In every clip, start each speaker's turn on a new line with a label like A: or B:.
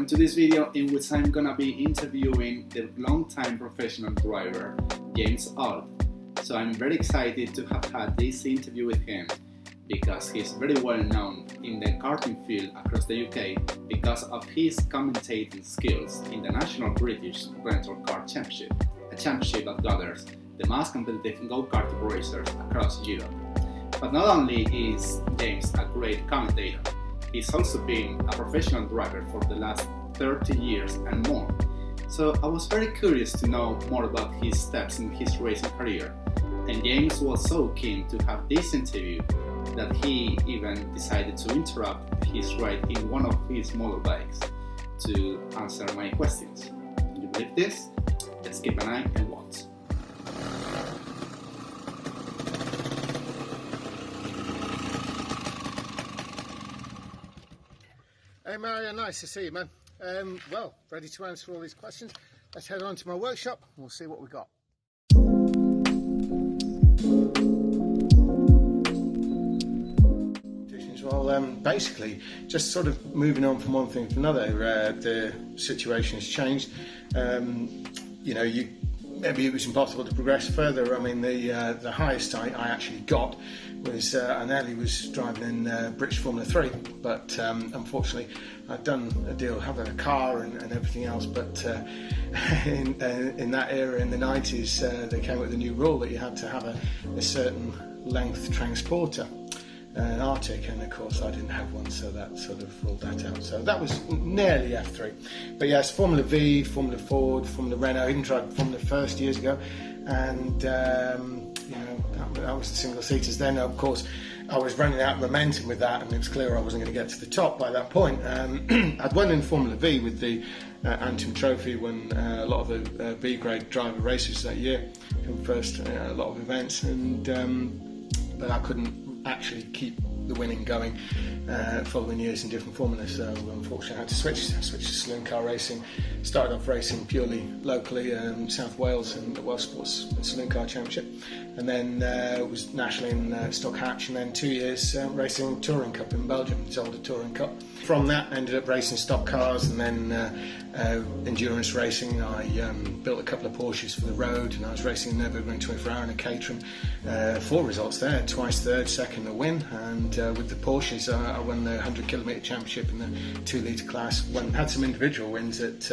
A: welcome to this video in which I'm gonna be interviewing the long-time professional driver, James Auld. So I'm very excited to have had this interview with him because he's very well known in the karting field across the UK because of his commentating skills in the National British Rental Car Championship, a championship that gathers the most competitive go-kart racers across Europe. But not only is James a great commentator, he's also been a professional driver for the last 30 years and more. So I was very curious to know more about his steps in his racing career. And James was so keen to have this interview that he even decided to interrupt his ride in one of his motorbikes to answer my questions. Can you believe this? Let's keep an eye and watch.
B: Hey Mario, nice to see you, man. Well, ready to answer all these questions. Let's head on to my workshop and we'll see what we got. Well, basically, just sort of moving on from one thing to another, the situation has changed. Maybe it was impossible to progress further. I mean, the highest I actually got was, Nelly was driving in British Formula 3, but unfortunately I'd done a deal, having a car and everything else, but in that era, in the 90s, they came with a new rule that you had to have a certain length transporter, an Arctic, and of course I didn't have one, so that sort of ruled that out. So that was nearly F3. But yes, Formula V, Formula Ford, Formula Renault, I even tried Formula First years ago, and that was the single seaters. Then of course I was running out of momentum with that, and it was clear I wasn't going to get to the top by that point. I'd won in Formula V with the Antrim Trophy, won a lot of the B grade driver races that year, in first a lot of events, and but I couldn't actually keep the winning going following years in different formulas, so unfortunately I had to switch to saloon car racing. Started off racing purely locally in South Wales in the Welsh Sports Saloon Car Championship, and then was nationally in Stock Hatch, and then 2 years racing Touring Cup in Belgium, it's Auld Touring Cup. From that I ended up racing stock cars and then endurance racing. I built a couple of Porsches for the road, and I was racing Nurburgring 24 hour in a Caterham. 4 results there, twice third, second a win, and with the Porsches I won the 100km championship in the 2 litre class. Had some individual wins at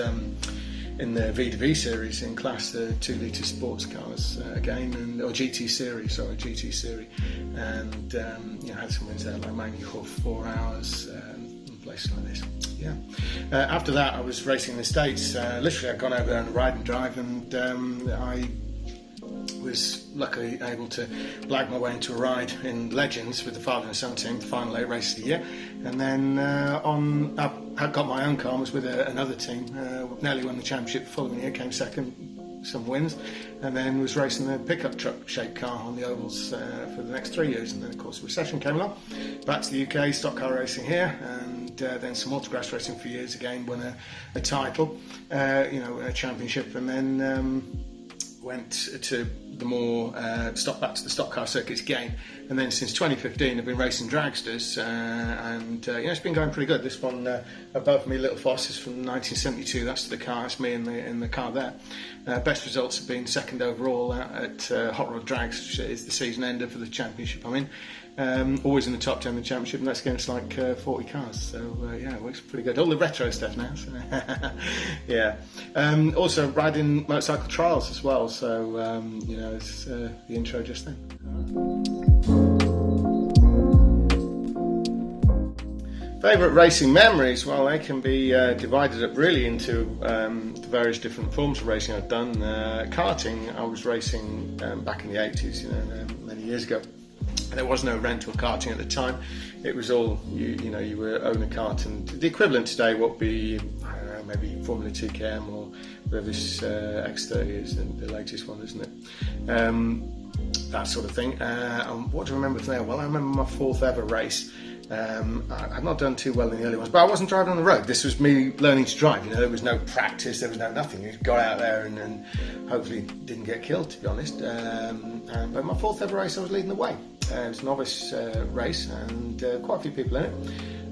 B: in the V2V series in class, the 2 litre sports cars again, or GT series, and had some wins there like Magny-Cours 4 hours, places like this. Yeah. After that I was racing in the States. Literally I'd gone over there on a ride and drive, and I was luckily able to blag my way into a ride in Legends with the father and son team, the final 8 races of the year, and then I had got my own car and was with another team. Nearly won the championship the following year, came second, some wins, and then was racing the pickup truck shaped car on the ovals for the next 3 years, and then of course the recession came along. Back to the UK, stock car racing here, and then some autograss racing for years again, won a title, a championship, and then went to the more back to the stock car circuits again, and then since 2015 I've been racing dragsters, and it's been going pretty good. This one above me, Little Foss, is from 1972. That's the car, it's me in the car there. Best results have been second overall at Hot Rod Drags, which is the season ender for the championship I'm in. Always in the top 10 of the championship, and that's against like 40 cars, so it works pretty good. All the retro stuff now, so yeah. Also riding motorcycle trials as well, so it's the intro just then. Favourite racing memories? Well, they can be divided up really into the various different forms of racing I've done. Karting, I was racing back in the 80s, many years ago. There was no rental karting at the time. It was all, you were own a kart, and the equivalent today would be, I don't know, maybe Formula 2 KM or whatever this X30 is, the latest one, isn't it? That sort of thing. And what do I remember from there? Well, I remember my 4th ever race. I'd not done too well in the early ones, but I wasn't driving on the road. This was me learning to drive. There was no practice, there was no nothing. You got out there and hopefully didn't get killed, to be honest. But my 4th ever race, I was leading the way. It was a novice race, and quite a few people in it.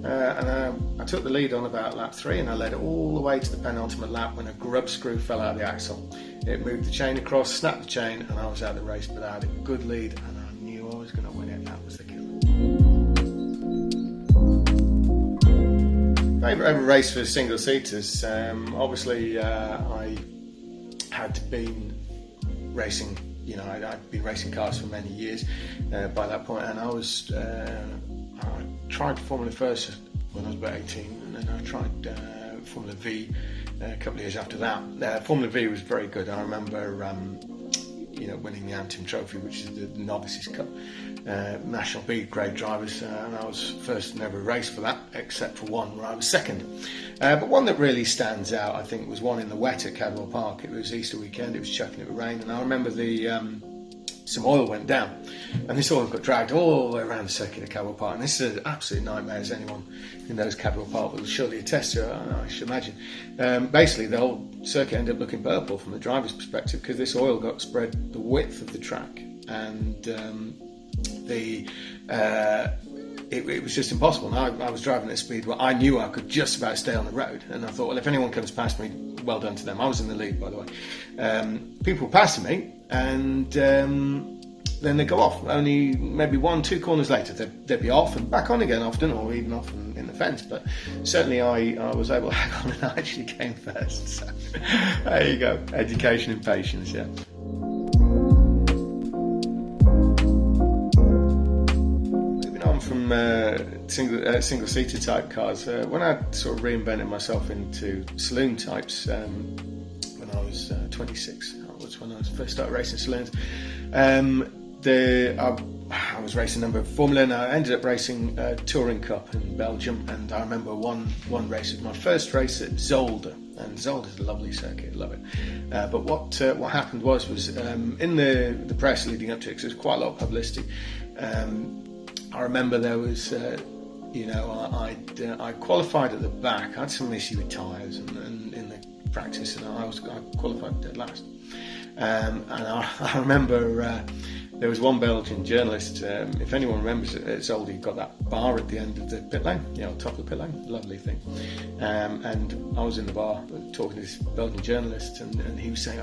B: And I took the lead on about lap 3, and I led it all the way to the penultimate lap when a grub screw fell out of the axle. It moved the chain across, snapped the chain, and I was out of the race, but I had a good lead, and I knew I was going to win it. That was the killer. Favourite ever race for single seaters? Obviously, I had been racing. I'd been racing cars for many years by that point, and I tried Formula First when I was about 18, and then I tried Formula V a couple of years after that. Formula V was very good. I remember winning the Antrim Trophy, which is the Novices Cup, National B grade drivers, and I was first in every race for that, except for one where I was second. But one that really stands out, I think, was one in the wet at Cadwell Park. It was Easter weekend, it was chucking it with rain, and I remember some oil went down, and this oil got dragged all the way around the circuit at Cadwell Park, and this is an absolute nightmare, as anyone who knows Cadwell Park will surely attest to, I should imagine. Basically, the whole circuit ended up looking purple from the driver's perspective, because this oil got spread the width of the track, and it was just impossible. And I was driving at a speed where I knew I could just about stay on the road, and I thought, well, if anyone comes past me, well done to them. I was in the lead, by the way. People were passing me, and then they go off. Only maybe 1-2 corners later, they'd be off and back on again often, or even off in the fence. But certainly I was able to hang on, and I actually came first. So there you go, education and patience, yeah. Moving on from single-seater type cars, when I sort of reinvented myself into saloon types when I was 26, that was when I first started racing saloons. I was racing a number of Formula, and I ended up racing Touring Cup in Belgium, and I remember one race was my first race at Auld, and Auld is a lovely circuit, love it. But what happened was in the press leading up to it, because there was quite a lot of publicity. I remember there was, I qualified at the back. I had some issue with tyres and in the practice, and I qualified dead last. And I remember there was one Belgian journalist, if anyone remembers it, it's Auld, you've got that bar at the end of the pit lane, top of the pit lane, lovely thing. And I was in the bar talking to this Belgian journalist, and he was saying,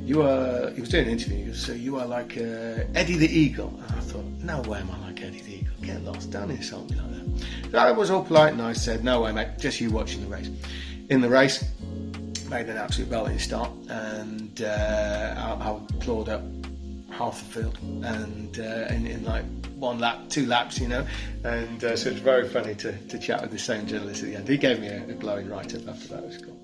B: he was doing an interview, he goes, so you are like Eddie the Eagle. And I thought, no way am I like Eddie the Eagle, get lost, don't insult me like that. So I was all polite, and I said, no way mate, just you watching the race. In the race, made an absolute belting start, and I clawed up half the field, and in like 1 lap, 2 laps, and so it's very funny to chat with the same journalist at the end. He gave me a glowing write-up after that. It was cool.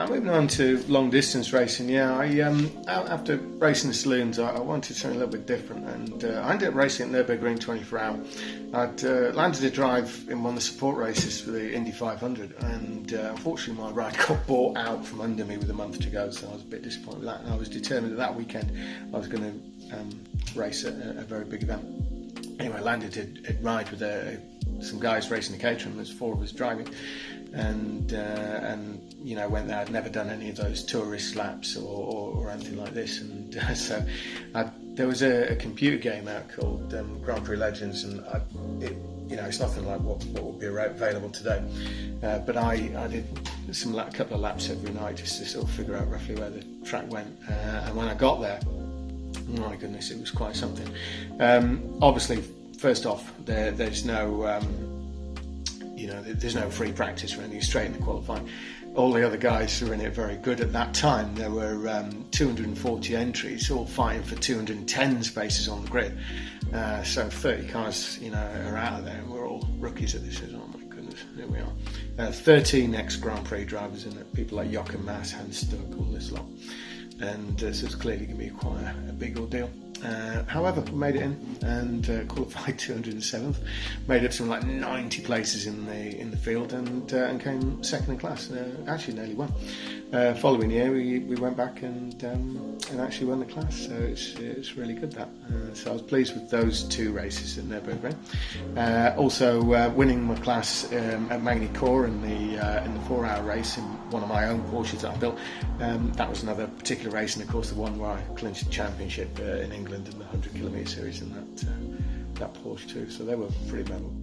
B: Moving on to long distance racing, after racing the saloons, I wanted something a little bit different, and I ended up racing at Nurburgring 24 Hour. I'd landed a drive in one of the support races for the Indy 500, and unfortunately my ride got bought out from under me with a month to go, so I was a bit disappointed with that, and I was determined that weekend I was going to race at a very big event. Anyway, I landed a ride with some guys racing the catering. There's 4 of us driving, and went there. I'd never done any of those tourist laps or anything like this, and so there was a computer game out called Grand Prix Legends, and it's nothing like what would be available today, but I did a couple of laps every night just to sort of figure out roughly where the track went, and when I got there, my goodness, it was quite something. Obviously, first off, there's no there's no free practice or anything, straight in the qualifying. All the other guys who were in it very good at that time. There were 240 entries, all fighting for 210 spaces on the grid. So 30 cars, are out of there, and we're all rookies at this. Oh my goodness, here we are. 13 ex-Grand Prix drivers in it, people like Jochen Mass, Hans Stuck, all this lot. And so it's clearly going to be quite a big ordeal. However, we made it in and qualified 207th. Made up some like 90 places in the field and came second in class. Actually, nearly won. Following year, we went back and actually won the class. So it's really good that. So I was pleased with those 2 races at Nurburgring. Also winning my class at Magny-Cours in the 4-hour race in one of my own Porsches that I built. That was another particular race, and of course the one where I clinched the championship in England in the 100km series in that Porsche too. So they were pretty memorable.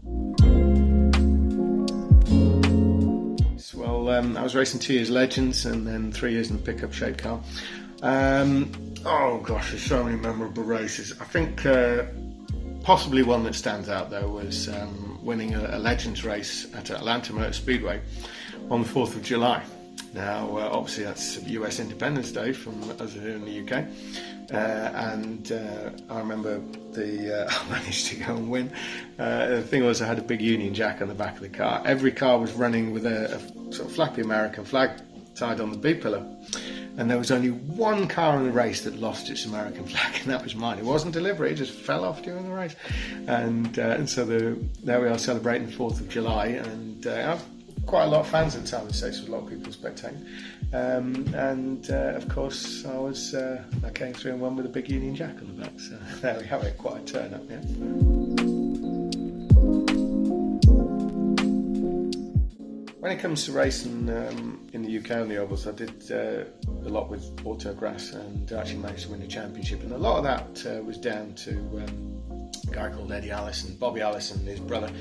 B: Well, I was racing 2 years Legends and then 3 years in the pickup shape car. Oh gosh, there's so many memorable races. I think possibly one that stands out though was winning a Legends race at Atlanta Motor Speedway on the 4th of July. Now, obviously that's US Independence Day from us here in the UK, and I remember I managed to go and win. The thing was, I had a big Union Jack on the back of the car. Every car was running with a sort of flappy American flag tied on the B-pillar, and there was only one car in the race that lost its American flag, and that was mine. It wasn't deliberate, it just fell off during the race. And so there we are celebrating the 4th of July, and quite a lot of fans at the time of the stage, so a lot of people spectating. Of course, I came through and won with a big Union Jack on the back. So there we have it, quite a turn up, yeah. When it comes to racing in the UK on the ovals, I did a lot with autograss and actually managed to win a championship. And a lot of that was down to a guy called Eddie Allison, Bobby Allison, his brother,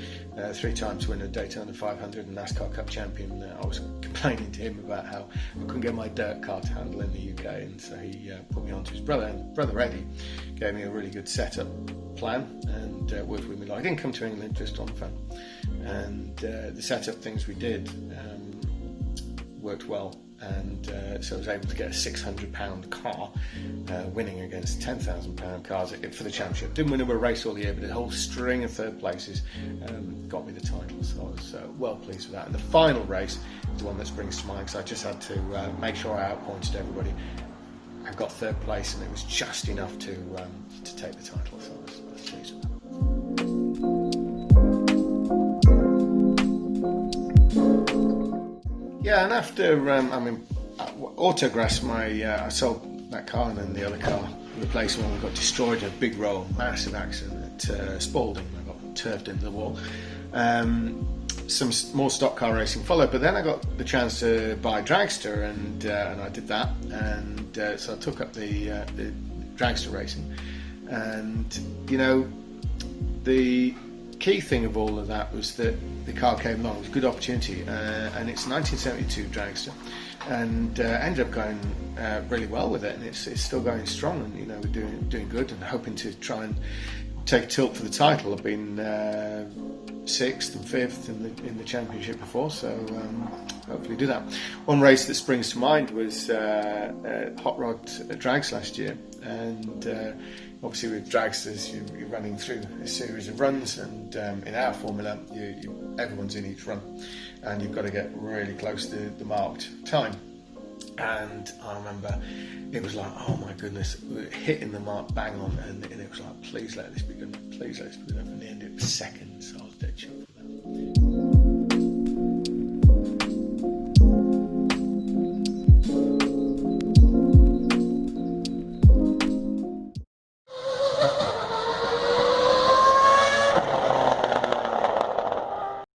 B: 3 times winner Daytona 500 and NASCAR Cup champion. I was complaining to him about how I couldn't get my dirt car to handle in the UK, and so he put me on to his brother. And brother Eddie gave me a really good setup plan and worked with me. I didn't come to England just on the phone, and the setup things we did worked well. And so I was able to get a £600 car, winning against £10,000 cars for the championship. Didn't win a race all year, but a whole string of third places got me the title. So I was well pleased with that. And the final race is the one that springs to mind, because I just had to make sure I outpointed everybody. I got 3rd place, and it was just enough to take the title. So I was pleased with that. Yeah, and after autograss, I sold that car, and then the other car replaced one. We got destroyed in a big roll, massive accident at Spalding. I got turfed into the wall. Some more stock car racing followed, but then I got the chance to buy a dragster, and I did that, and so I took up the dragster racing. And the key thing of all of that was that the car came along. It was a good opportunity, and it's a 1972 dragster, and ended up going really well with it, and it's still going strong, and we're doing good, and hoping to try and take a tilt for the title. I've been 6th and 5th in the championship before, so hopefully do that. One race that springs to mind was Hot Rod Drags last year, and obviously with dragsters you're running through a series of runs, and in our formula everyone's in each run, and you've got to get really close to the marked time. And I remember it was like, oh my goodness, hitting the mark bang on, and it was like, please let this be good, please let this be good. And in the end it was 2nd, so I was dead sure.